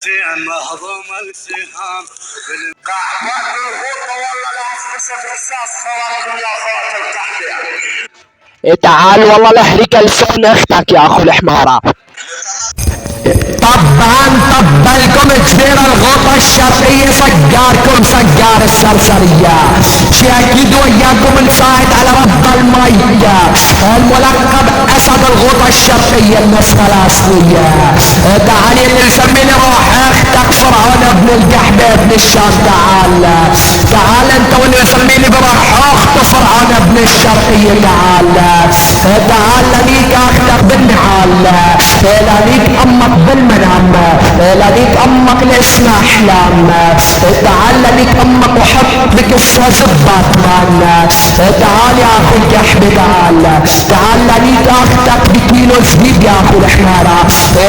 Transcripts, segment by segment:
مهضوم السهام قاعدة الغوطة والله لا احتسب رصاص خوارج يا اخوات التحتية. تعال والله لهلك لسان اختك يا اخو الحمارة. طبعا طبلكم كثير الغوطة الشرقية سجاركم سجار السرسرية، شي اكيد وياكم الفايت على رب المية الملقب اسد الغوطة الشرقية النسخة الاصلية. تعالي اللي يسميني روح اختك فرعون ابن القحبة ابن الشام. تعال انت واللي يسميني بروح اخت فرعون ابن الشرقية. تعال لنيك اختك بالنعال، لنيك امك بالمنام، لنيك امك لاسم احلام. تعال لنيك امك وحط لك الزبط مان. تعال يا اخو القحبة تعال لنيك اختك بكيلو زبيب يا اخو الحمارة،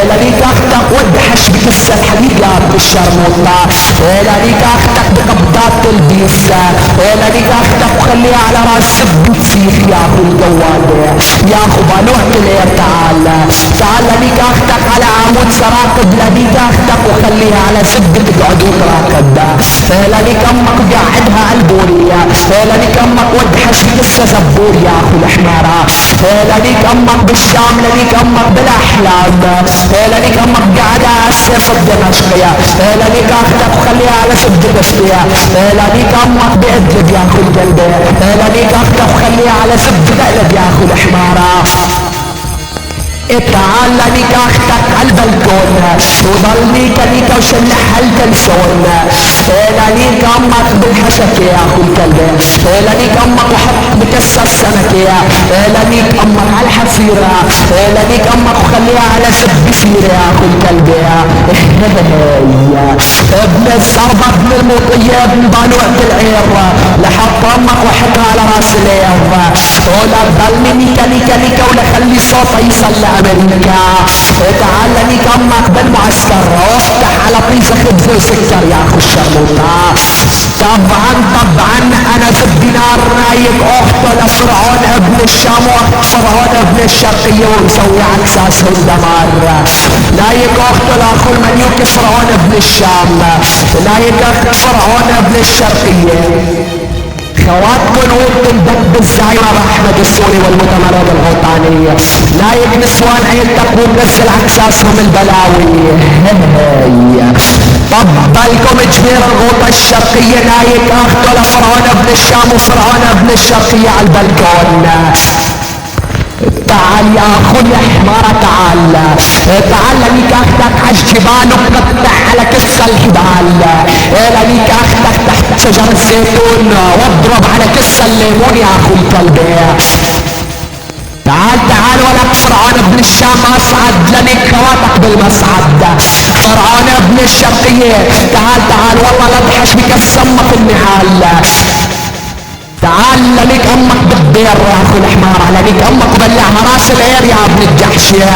لنيك اختك ودحش بكسة الحديد يا ابن الشرموطة، لنيك اختك بقبضات تلبيس، لنيك اختك وخليها على راس سب فيك يا اخو الجواد يا اخو بالوح كلير. تعال لنيك اختك على عمود سراقب، لنيك اختك وخليها على سب تقعد وتراقب، لنيك امك قاعدها البورية، لنيك امك ودحش بكسة زبور يا اخو الحمارة، لنيك امك بالشام، لنيك امك بالاحلام، لنيك امك قاعدة السيف الدمشقية، لنيك اختك وخليها على سب دمشقية، لنيك امك بادلب يا اخو القلبي، لنيك اختك وخليها على سب تقلب يا اخو الحمارة. تعال لنيك اختك عالبلكون وضلني كنيكة وشلحها التلفون، لنيك امك بالحشك يا اخو الكلب، لنيك امك وحط بكسر سمكة، لنيك امك عالحفيرة، لنيك امك وخليها على سب سيرة يا اخو الكلب. ابن الزربة ابن المطية ابن بانوعة العير لحط امك وحطها على راس العير، ولا تضلني نيكا ولا خلي صوته يصل امريكا. تعال لنيك امك بالمعسكر وافتح على طيسة خبز وسكر يا اخو الشرموطة. طبعا انا في الدينار نايك اخته لفرعون ابن الشام واخت فرعون ابن الشرقية ومسوي عكساس الدمار. نايك اخته لاخو المليوك فرعون ابن الشام، نايك اخت فرعون ابن الشرقية. خواتكم وتندب بالزعيمة احمد السوري والمتمرد الغوطاني، نايك نسوان عيلتك ومنزل عكساسهم البلاوي. طبلكم جبير الغوطة الشرقية، نايك اخته لفرعون ابن الشام وفرعون ابن الشرقية على البلكون. تعال يا اخو الحمارة تعال لنيك اختك عالجبال وقطع على كسة الحبال، لنيك اختك تحت شجر الزيتون واضرب على كسة الليمون يا اخو الكلب. تعال ولك فرعون ابن الشام اصعد لنيك خواتك بالمصعد، فرعون ابن الشرقية تعال والله لا تحش بكسة امك النعال. تعال لنيك امك بالدير يا اخو الحمارة، لنيك امك بلعها راس العير يا ابن الجحشية،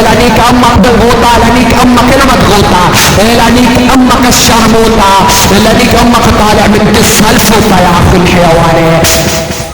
لنيك امك بالغوطة، لنيك امك المضغوطة، لنيك امك الشرموطة، لنيك امك طالع من كسها الفوطة يا اخو الحيوانات.